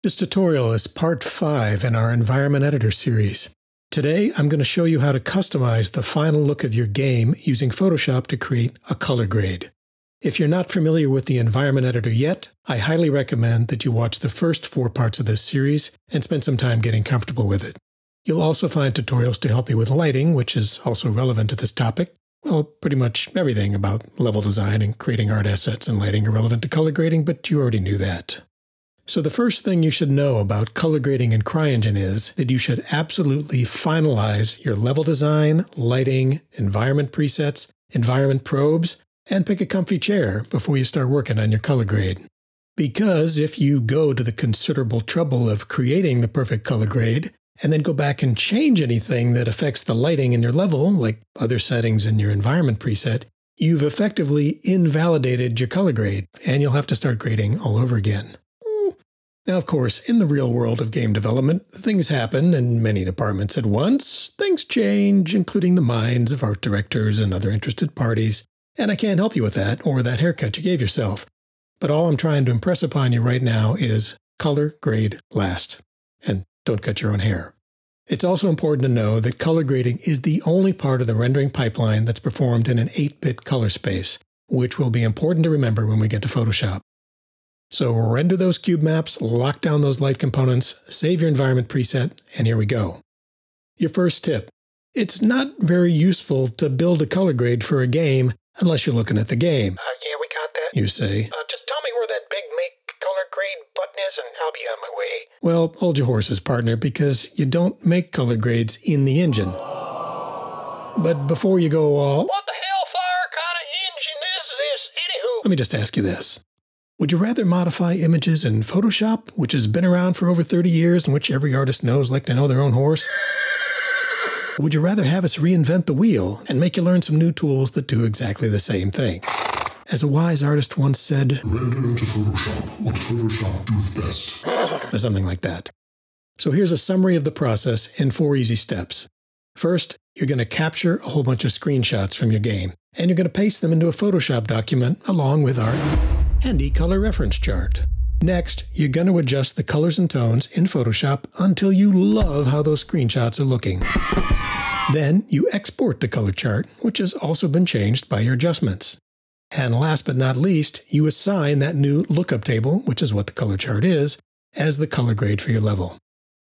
This tutorial is part 5 in our Environment Editor series. Today, I'm going to show you how to customize the final look of your game using Photoshop to create a color grade. If you're not familiar with the Environment Editor yet, I highly recommend that you watch the first 4 parts of this series and spend some time getting comfortable with it. You'll also find tutorials to help you with lighting, which is also relevant to this topic. Well, pretty much everything about level design and creating art assets and lighting are relevant to color grading, but you already knew that. So the first thing you should know about color grading in CryEngine is that you should absolutely finalize your level design, lighting, environment presets, environment probes, and pick a comfy chair before you start working on your color grade. Because if you go to the considerable trouble of creating the perfect color grade, and then go back and change anything that affects the lighting in your level, like other settings in your environment preset, you've effectively invalidated your color grade, and you'll have to start grading all over again. Now, of course, in the real world of game development, things happen in many departments at once. Things change, including the minds of art directors and other interested parties, and I can't help you with that or that haircut you gave yourself. But all I'm trying to impress upon you right now is color grade last. And don't cut your own hair. It's also important to know that color grading is the only part of the rendering pipeline that's performed in an 8-bit color space, which will be important to remember when we get to Photoshop. So render those cube maps, lock down those light components, save your environment preset, and here we go. Your first tip. It's not very useful to build a color grade for a game unless you're looking at the game. Yeah, we got that. You say. Just tell me where that big make color grade button is and I'll be on my way. Well, hold your horses, partner, because you don't make color grades in the engine. But before you go all... What the hellfire kind of engine is this, anywho? Let me just ask you this. Would you rather modify images in Photoshop, which has been around for over 30 years and which every artist knows like to know their own horse? Or would you rather have us reinvent the wheel and make you learn some new tools that do exactly the same thing? As a wise artist once said, "Render into Photoshop what Photoshop doeth best." Or something like that. So here's a summary of the process in 4 easy steps. First, you're going to capture a whole bunch of screenshots from your game, and you're going to paste them into a Photoshop document along with our handy color reference chart. Next, you're going to adjust the colors and tones in Photoshop until you love how those screenshots are looking. Then you export the color chart, which has also been changed by your adjustments. And last but not least, you assign that new lookup table, which is what the color chart is, as the color grade for your level.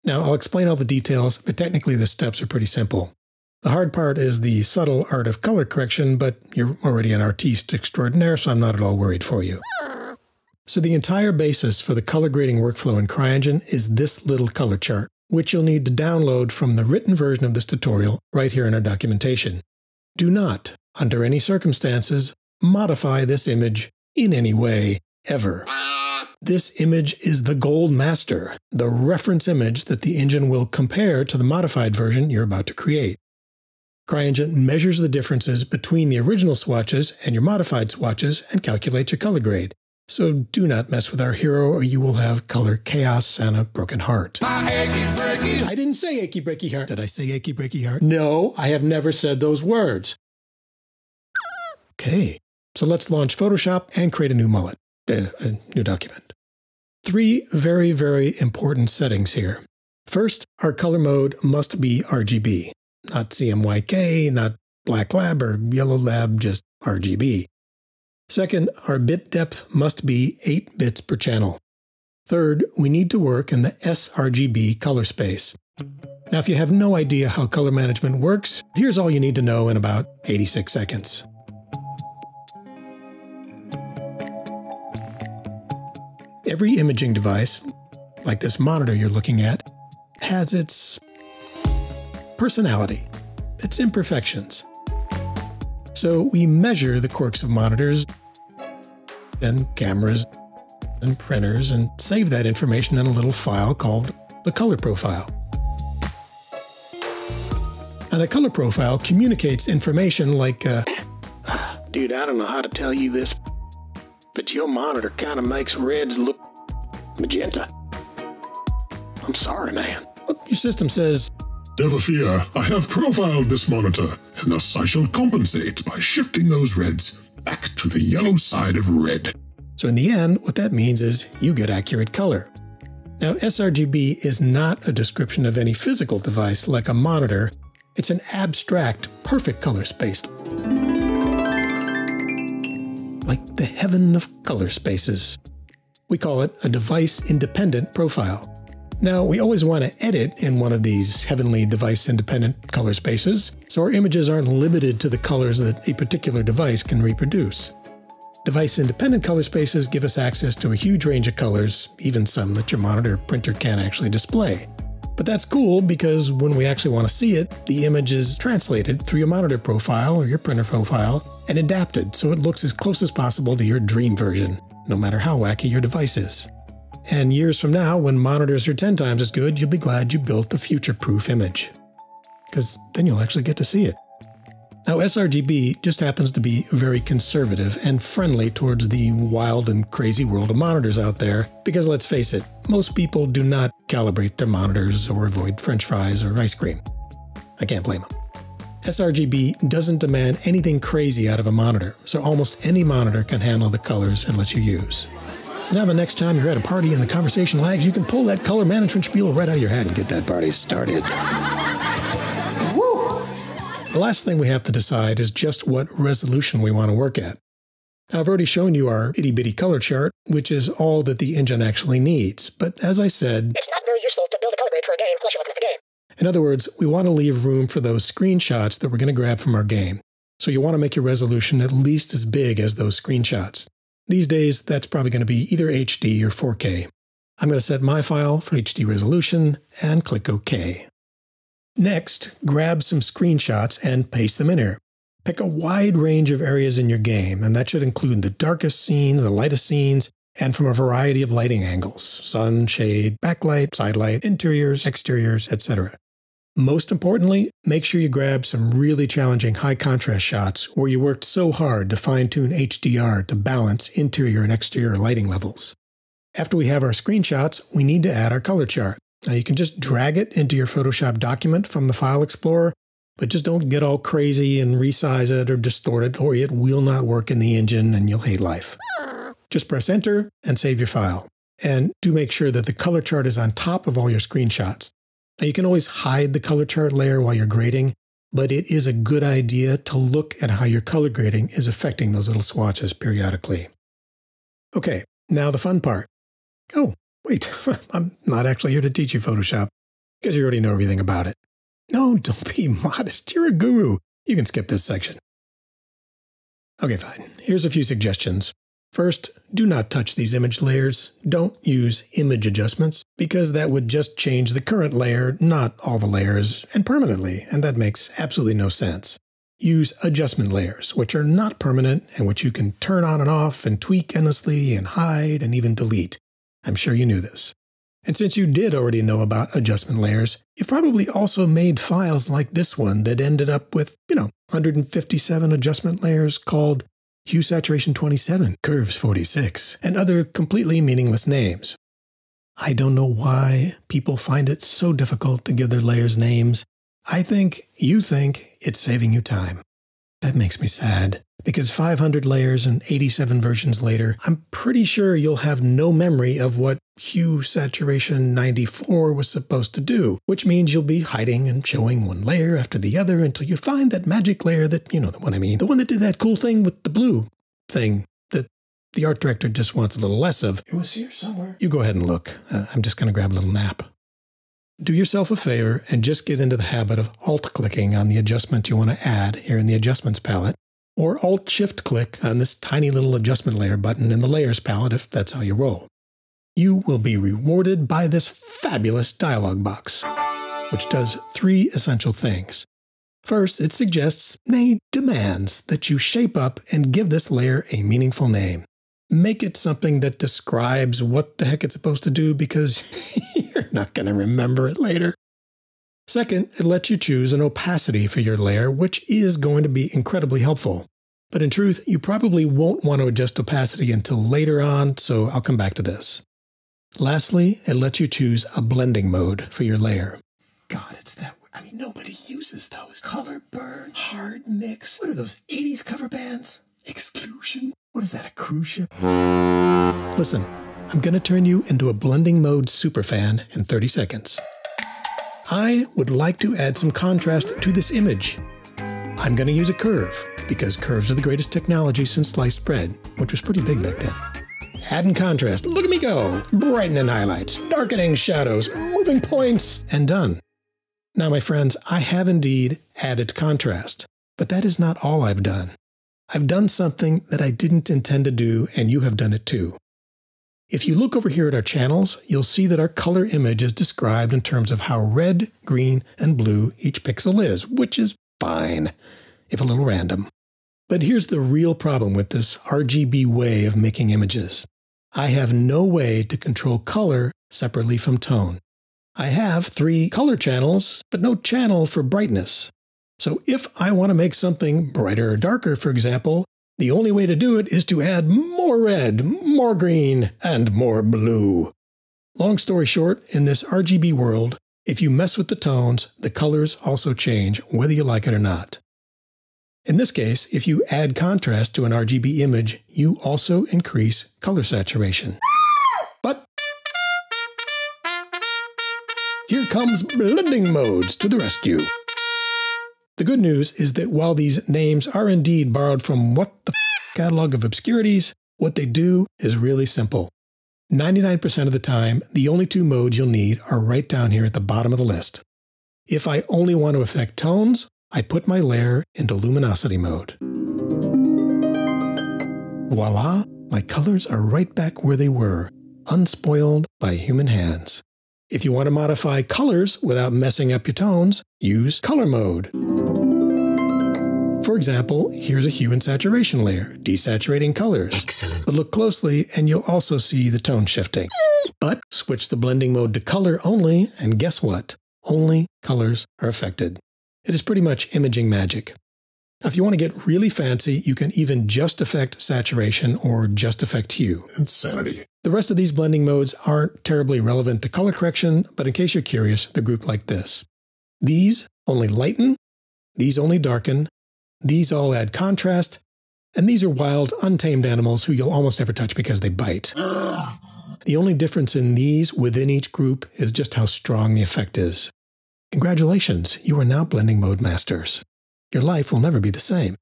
Now, I'll explain all the details, but technically the steps are pretty simple. The hard part is the subtle art of color correction, but you're already an artiste extraordinaire, so I'm not at all worried for you. So the entire basis for the color grading workflow in CryEngine is this little color chart, which you'll need to download from the written version of this tutorial right here in our documentation. Do not, under any circumstances, modify this image in any way, ever. This image is the gold master, the reference image that the engine will compare to the modified version you're about to create. CryEngine measures the differences between the original swatches and your modified swatches and calculates your color grade. So do not mess with our hero or you will have color chaos and a broken heart. I didn't say achy breaky heart. Did I say achy breaky heart? No, I have never said those words. Okay, so let's launch Photoshop and create a new mullet, a new document. 3 very, very important settings here. First, our color mode must be RGB. Not CMYK, not black lab or yellow lab, just RGB. Second, our bit depth must be 8 bits per channel. Third, we need to work in the sRGB color space. Now, if you have no idea how color management works, here's all you need to know in about 86 seconds. Every imaging device, like this monitor you're looking at, has its personality, its imperfections. So we measure the quirks of monitors and cameras and printers and save that information in a little file called the color profile. And the color profile communicates information like, Dude, I don't know how to tell you this, but your monitor kind of makes reds look magenta. I'm sorry, man. Your system says, "Never fear, I have profiled this monitor, and thus I shall compensate by shifting those reds back to the yellow side of red." So in the end, what that means is you get accurate color. Now, sRGB is not a description of any physical device like a monitor. It's an abstract, perfect color space. Like the heaven of color spaces. We call it a device-independent profile. Now, we always want to edit in one of these heavenly device-independent color spaces, so our images aren't limited to the colors that a particular device can reproduce. Device-independent color spaces give us access to a huge range of colors, even some that your monitor or printer can't actually display. But that's cool because when we actually want to see it, the image is translated through your monitor profile or your printer profile and adapted so it looks as close as possible to your dream version, no matter how wacky your device is. And years from now, when monitors are 10 times as good, you'll be glad you built the future-proof image. Because then you'll actually get to see it. Now, sRGB just happens to be very conservative and friendly towards the wild and crazy world of monitors out there, because let's face it, most people do not calibrate their monitors or avoid French fries or ice cream. I can't blame them. sRGB doesn't demand anything crazy out of a monitor, so almost any monitor can handle the colors it lets you use. So now the next time you're at a party and the conversation lags, you can pull that color management spiel right out of your head and get that party started. The last thing we have to decide is just what resolution we want to work at. Now, I've already shown you our itty-bitty color chart, which is all that the engine actually needs. But as I said, It's not very useful to build a color grade for a game, plus you look at the game. in other words, we want to leave room for those screenshots that we're going to grab from our game. So you want to make your resolution at least as big as those screenshots. These days, that's probably going to be either HD or 4K. I'm going to set my file for HD resolution and click OK. Next, grab some screenshots and paste them in here. Pick a wide range of areas in your game, and that should include the darkest scenes, the lightest scenes, and from a variety of lighting angles: sun, shade, backlight, sidelight, interiors, exteriors, etc. Most importantly, make sure you grab some really challenging high contrast shots where you worked so hard to fine-tune HDR to balance interior and exterior lighting levels. After we have our screenshots, we need to add our color chart. Now you can just drag it into your Photoshop document from the File Explorer, but just don't get all crazy and resize it or distort it, or it will not work in the engine and you'll hate life. Just press Enter and save your file. And do make sure that the color chart is on top of all your screenshots. Now you can always hide the color chart layer while you're grading, but it is a good idea to look at how your color grading is affecting those little swatches periodically. Okay, now the fun part. Oh, wait, I'm not actually here to teach you Photoshop, because you already know everything about it. No, don't be modest. You're a guru. You can skip this section. Okay, fine. Here's a few suggestions. First, do not touch these image layers. Don't use image adjustments, because that would just change the current layer, not all the layers, and permanently, and that makes absolutely no sense. Use adjustment layers, which are not permanent and which you can turn on and off and tweak endlessly and hide and even delete. I'm sure you knew this. And since you did already know about adjustment layers, you've probably also made files like this one that ended up with, 157 adjustment layers called Hue Saturation 27, Curves 46, and other completely meaningless names. I don't know why people find it so difficult to give their layers names. I think you think it's saving you time. That makes me sad, because 500 layers and 87 versions later, I'm pretty sure you'll have no memory of what Hue Saturation 94 was supposed to do, which means you'll be hiding and showing one layer after the other until you find that magic layer that, you know the one I mean, the one that did that cool thing with the blue thing that the art director just wants a little less of. It was here somewhere. You go ahead and look. I'm just going to grab a little nap. Do yourself a favor and just get into the habit of alt-clicking on the adjustment you want to add here in the Adjustments palette, or Alt-Shift-click on this tiny little adjustment layer button in the Layers palette if that's how you roll. You will be rewarded by this fabulous dialog box, which does 3 essential things. First, it suggests, nay, demands, that you shape up and give this layer a meaningful name. Make it something that describes what the heck it's supposed to do, because you're not going to remember it later. Second, it lets you choose an opacity for your layer, which is going to be incredibly helpful. But in truth, you probably won't want to adjust opacity until later on, so I'll come back to this. Lastly, it lets you choose a blending mode for your layer. God, it's that. Nobody uses those. Color burn, hard mix. What are those 80s cover bands? Exclusion? What is that, a cruise ship? Listen, I'm going to turn you into a blending mode superfan in 30 seconds. I would like to add some contrast to this image. I'm going to use a curve, because curves are the greatest technology since sliced bread, which was pretty big back then. Adding contrast, look at me go! Brightening highlights, darkening shadows, moving points, and done. Now, my friends, I have indeed added contrast, but that is not all I've done. I've done something that I didn't intend to do, and you have done it too. If you look over here at our channels, you'll see that our color image is described in terms of how red, green, and blue each pixel is, which is fine, if a little random. But here's the real problem with this RGB way of making images. I have no way to control color separately from tone. I have 3 color channels, but no channel for brightness. So if I want to make something brighter or darker, for example, the only way to do it is to add more red, more green, and more blue. Long story short, in this RGB world, if you mess with the tones, the colors also change, whether you like it or not. In this case, if you add contrast to an RGB image, you also increase color saturation. But here comes blending modes to the rescue. The good news is that while these names are indeed borrowed from what the catalog of obscurities, what they do is really simple. 99% of the time, the only 2 modes you'll need are right down here at the bottom of the list. If I only want to affect tones, I put my layer into luminosity mode. Voila, my colors are right back where they were, unspoiled by human hands. If you want to modify colors without messing up your tones, use color mode. For example, here's a hue and saturation layer, desaturating colors. Excellent. But look closely and you'll also see the tone shifting. But switch the blending mode to color only, and guess what? Only colors are affected. It is pretty much imaging magic. Now, if you want to get really fancy, you can even just affect saturation or just affect hue. Insanity. The rest of these blending modes aren't terribly relevant to color correction, but in case you're curious, they're grouped like this. These only lighten, these only darken, these all add contrast, and these are wild, untamed animals who you'll almost never touch because they bite. The only difference in these within each group is just how strong the effect is. Congratulations, you are now blending mode masters. Your life will never be the same.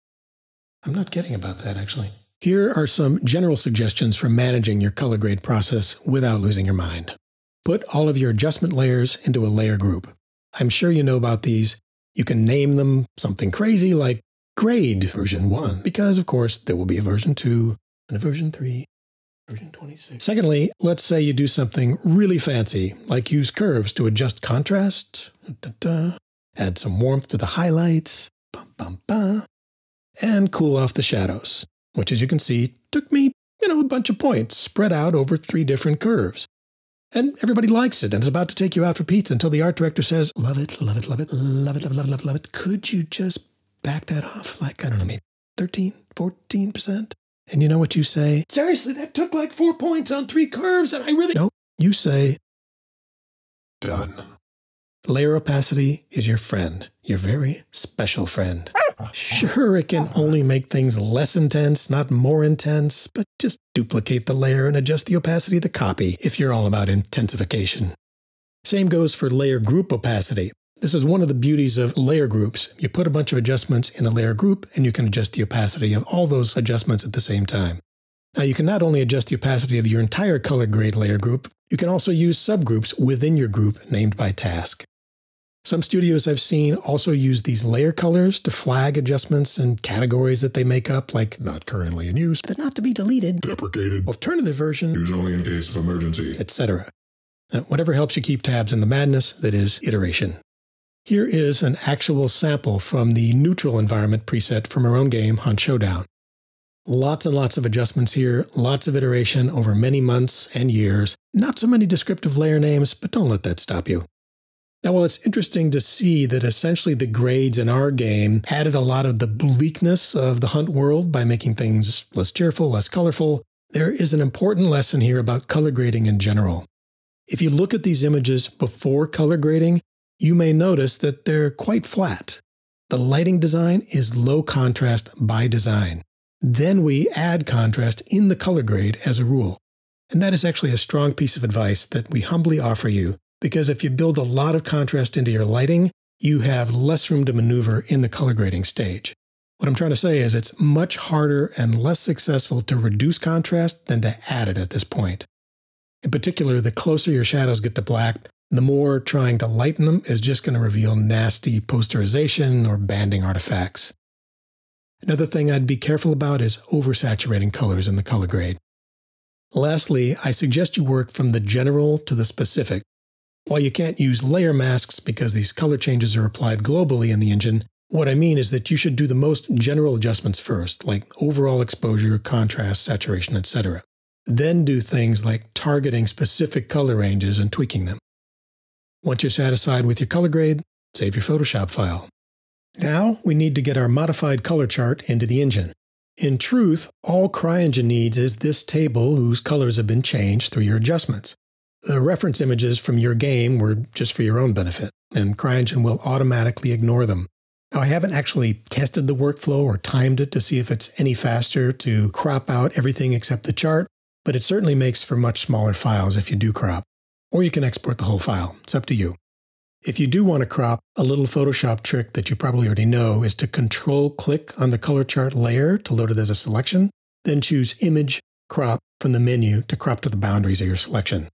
I'm not kidding about that, actually. Here are some general suggestions for managing your color grade process without losing your mind. Put all of your adjustment layers into a layer group. I'm sure you know about these. You can name them something crazy like Grade version 1, because of course there will be a version 2 and a version 3, version 26. Secondly, let's say you do something really fancy, like use curves to adjust contrast, add some warmth to the highlights, and cool off the shadows, which as you can see took me, a bunch of points spread out over 3 different curves. And everybody likes it and is about to take you out for pizza until the art director says, love it, love it, love it, love it, love it, love it, love it. Could you just back that off like, I don't know, maybe 13, 14%? And you know what you say? Seriously, that took like 4 points on 3 curves and I really... No, you say... Done. Layer opacity is your friend, your very special friend. Sure, it can only make things less intense, not more intense, but just duplicate the layer and adjust the opacity of the copy if you're all about intensification. Same goes for layer group opacity. This is one of the beauties of layer groups. You put a bunch of adjustments in a layer group and you can adjust the opacity of all those adjustments at the same time. Now you can not only adjust the opacity of your entire color grade layer group, you can also use subgroups within your group named by task. Some studios I've seen also use these layer colors to flag adjustments and categories that they make up, like not currently in use, but not to be deleted, Deprecated, alternative version, use only in case of emergency, etc. Whatever helps you keep tabs in the madness that is iteration. Here is an actual sample from the neutral environment preset from our own game on Showdown. Lots and lots of adjustments here, lots of iteration over many months and years. Not so many descriptive layer names, but don't let that stop you. Now, while it's interesting to see that essentially the grades in our game added a lot of the bleakness of the hunt world by making things less cheerful, less colorful, there is an important lesson here about color grading in general. If you look at these images before color grading, you may notice that they're quite flat. The lighting design is low contrast by design. Then we add contrast in the color grade as a rule. And that is actually a strong piece of advice that we humbly offer you, because if you build a lot of contrast into your lighting, you have less room to maneuver in the color grading stage. What I'm trying to say is it's much harder and less successful to reduce contrast than to add it at this point. In particular, the closer your shadows get to black, the more trying to lighten them is just going to reveal nasty posterization or banding artifacts. Another thing I'd be careful about is oversaturating colors in the color grade. Lastly, I suggest you work from the general to the specific. While you can't use layer masks because these color changes are applied globally in the engine, what I mean is that you should do the most general adjustments first, like overall exposure, contrast, saturation, etc. Then do things like targeting specific color ranges and tweaking them. Once you're satisfied with your color grade, save your Photoshop file. Now we need to get our modified color chart into the engine. In truth, all CryEngine needs is this table whose colors have been changed through your adjustments. The reference images from your game were just for your own benefit, and CryEngine will automatically ignore them. Now, I haven't actually tested the workflow or timed it to see if it's any faster to crop out everything except the chart, but it certainly makes for much smaller files if you do crop. Or you can export the whole file. It's up to you. If you do want to crop, a little Photoshop trick that you probably already know is to Control-click on the color chart layer to load it as a selection, then choose Image, Crop from the menu to crop to the boundaries of your selection.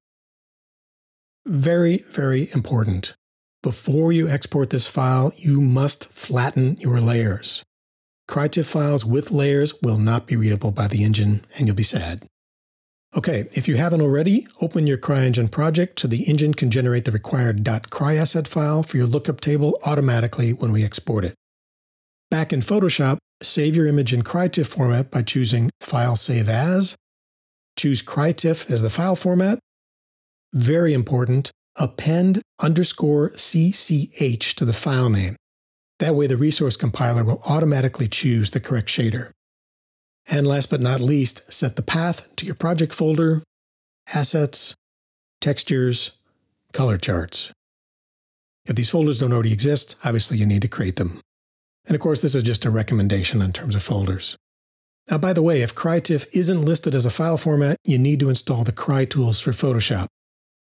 Very, very important. Before you export this file, you must flatten your layers. CryTools files with layers will not be readable by the engine, and you'll be sad. Okay, if you haven't already, open your CryEngine project so the engine can generate the required .cryasset file for your lookup table automatically when we export it. Back in Photoshop, save your image in CryTools format by choosing File Save As. Choose CryTools as the file format. Very important, append _CCH to the file name. That way the resource compiler will automatically choose the correct shader. And last but not least, set the path to your project folder, Assets, Textures, Color Charts. If these folders don't already exist, obviously you need to create them. And of course, this is just a recommendation in terms of folders. Now, by the way, if CryTools isn't listed as a file format, you need to install the CryTools for Photoshop.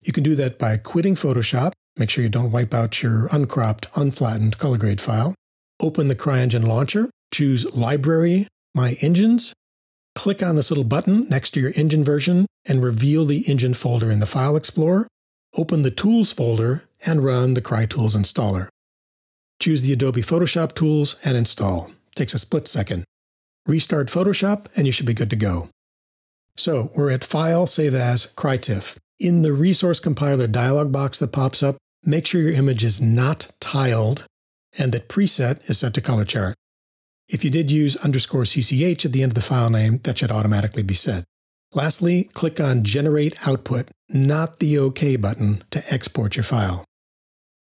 You can do that by quitting Photoshop. Make sure you don't wipe out your uncropped, unflattened color grade file. Open the CryEngine launcher, choose Library, My Engines, click on this little button next to your engine version and reveal the engine folder in the File Explorer. Open the Tools folder and run the CryTools installer. Choose the Adobe Photoshop tools and install. Takes a split second. Restart Photoshop and you should be good to go. So we're at File, Save As, CryTools. In the Resource Compiler dialog box that pops up, make sure your image is not tiled and that Preset is set to Color Chart. If you did use _CCH at the end of the file name, that should automatically be set. Lastly, click on Generate Output, not the OK button, to export your file.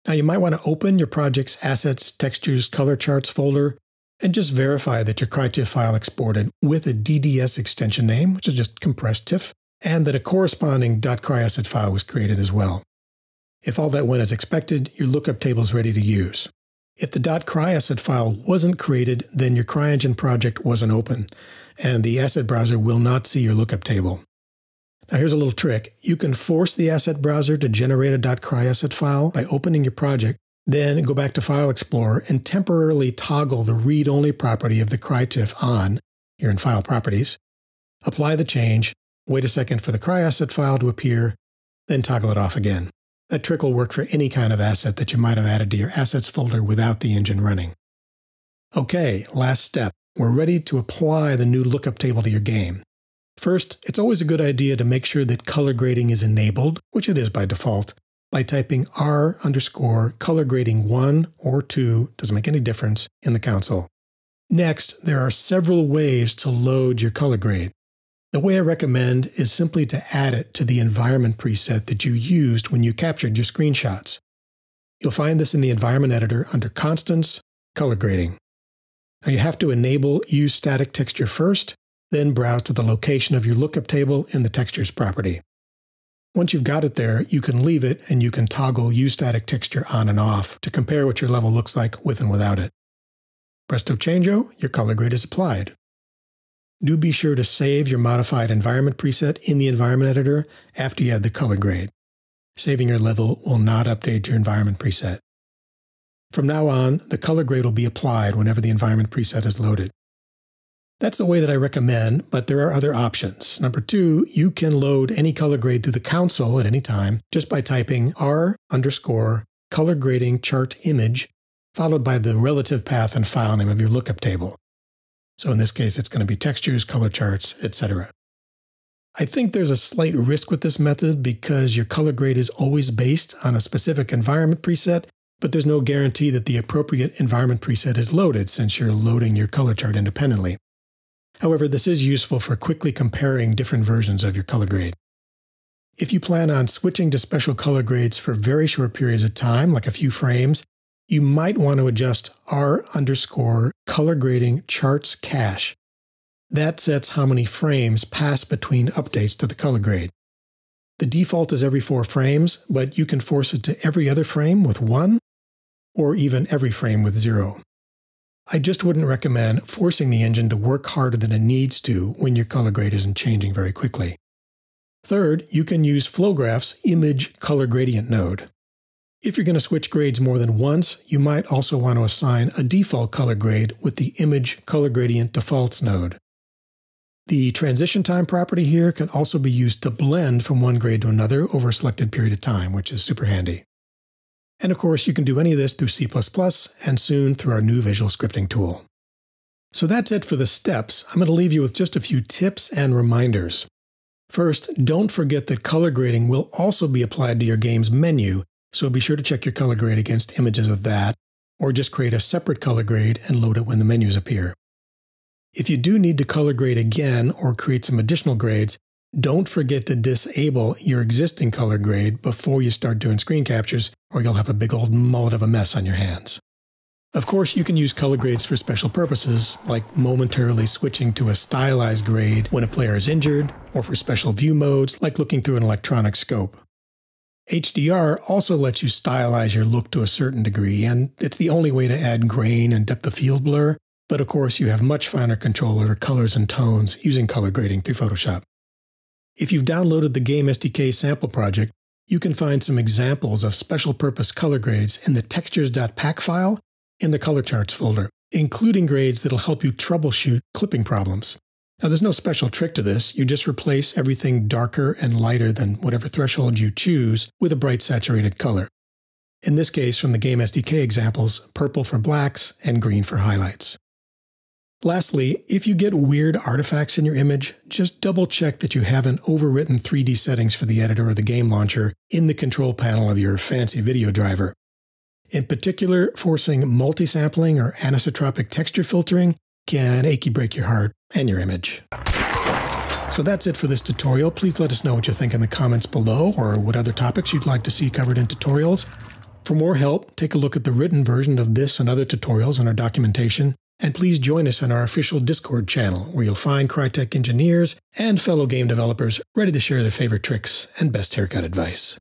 Now you might want to open your project's Assets, Textures, Color Charts folder and just verify that your CryTools file exported with a DDS extension name, which is just compressed TIFF, and that a corresponding .cryasset file was created as well. If all that went as expected, your lookup table is ready to use. If the .cryasset file wasn't created, then your CryEngine project wasn't open, and the asset browser will not see your lookup table. Now here's a little trick. You can force the asset browser to generate a .cryasset file by opening your project, then go back to File Explorer and temporarily toggle the read-only property of the CryTools on, here in File Properties, apply the change, wait a second for the cryasset file to appear, then toggle it off again. That trick will work for any kind of asset that you might have added to your Assets folder without the engine running. Okay, last step. We're ready to apply the new lookup table to your game. First, it's always a good idea to make sure that color grading is enabled, which it is by default, by typing R_color_grading1 or 2, doesn't make any difference, in the console. Next, there are several ways to load your color grade. The way I recommend is simply to add it to the environment preset that you used when you captured your screenshots. You'll find this in the environment editor under Constants, Color Grading. Now you have to enable Use Static Texture first, then browse to the location of your lookup table in the Textures property. Once you've got it there, you can leave it and you can toggle Use Static Texture on and off to compare what your level looks like with and without it. Presto changeo, your color grade is applied. do be sure to save your modified environment preset in the environment editor after you add the color grade. Saving your level will not update your environment preset. From now on, the color grade will be applied whenever the environment preset is loaded. That's the way that I recommend, but there are other options. Number 2, you can load any color grade through the console at any time just by typing r_color grading chart image followed by the relative path and file name of your lookup table. So in this case, it's going to be textures, color charts, etc. I think there's a slight risk with this method because your color grade is always based on a specific environment preset, but there's no guarantee that the appropriate environment preset is loaded since you're loading your color chart independently. However, this is useful for quickly comparing different versions of your color grade. If you plan on switching to special color grades for very short periods of time, like a few frames, you might want to adjust r_color grading charts cache. That sets how many frames pass between updates to the color grade. The default is every 4 frames, but you can force it to every other frame with 1, or even every frame with 0. I just wouldn't recommend forcing the engine to work harder than it needs to when your color grade isn't changing very quickly. Third, you can use FlowGraph's image color gradient node. If you're going to switch grades more than once, you might also want to assign a default color grade with the image color gradient defaults node. The transition time property here can also be used to blend from one grade to another over a selected period of time, which is super handy. And of course, you can do any of this through C++ and soon through our new visual scripting tool. So that's it for the steps. I'm going to leave you with just a few tips and reminders. First, don't forget that color grading will also be applied to your game's menu, so be sure to check your color grade against images of that, or just create a separate color grade and load it when the menus appear. If you do need to color grade again or create some additional grades, don't forget to disable your existing color grade before you start doing screen captures, or you'll have a big old mullet of a mess on your hands. Of course, you can use color grades for special purposes, like momentarily switching to a stylized grade when a player is injured, or for special view modes, like looking through an electronic scope. HDR also lets you stylize your look to a certain degree, and it's the only way to add grain and depth of field blur, but of course you have much finer control over colors and tones using color grading through Photoshop. If you've downloaded the GameSDK sample project, you can find some examples of special purpose color grades in the textures.pack file in the color charts folder, including grades that'll help you troubleshoot clipping problems. Now there's no special trick to this, you just replace everything darker and lighter than whatever threshold you choose with a bright saturated color. In this case, from the GameSDK examples, purple for blacks and green for highlights. Lastly, if you get weird artifacts in your image, just double check that you haven't overwritten 3D settings for the editor or the game launcher in the control panel of your fancy video driver. In particular, forcing multi-sampling or anisotropic texture filtering can achy break your heart and your image. So that's it for this tutorial. Please let us know what you think in the comments below or what other topics you'd like to see covered in tutorials. For more help, take a look at the written version of this and other tutorials in our documentation. And please join us in our official Discord channel, where you'll find Crytek engineers and fellow game developers ready to share their favorite tricks and best haircut advice.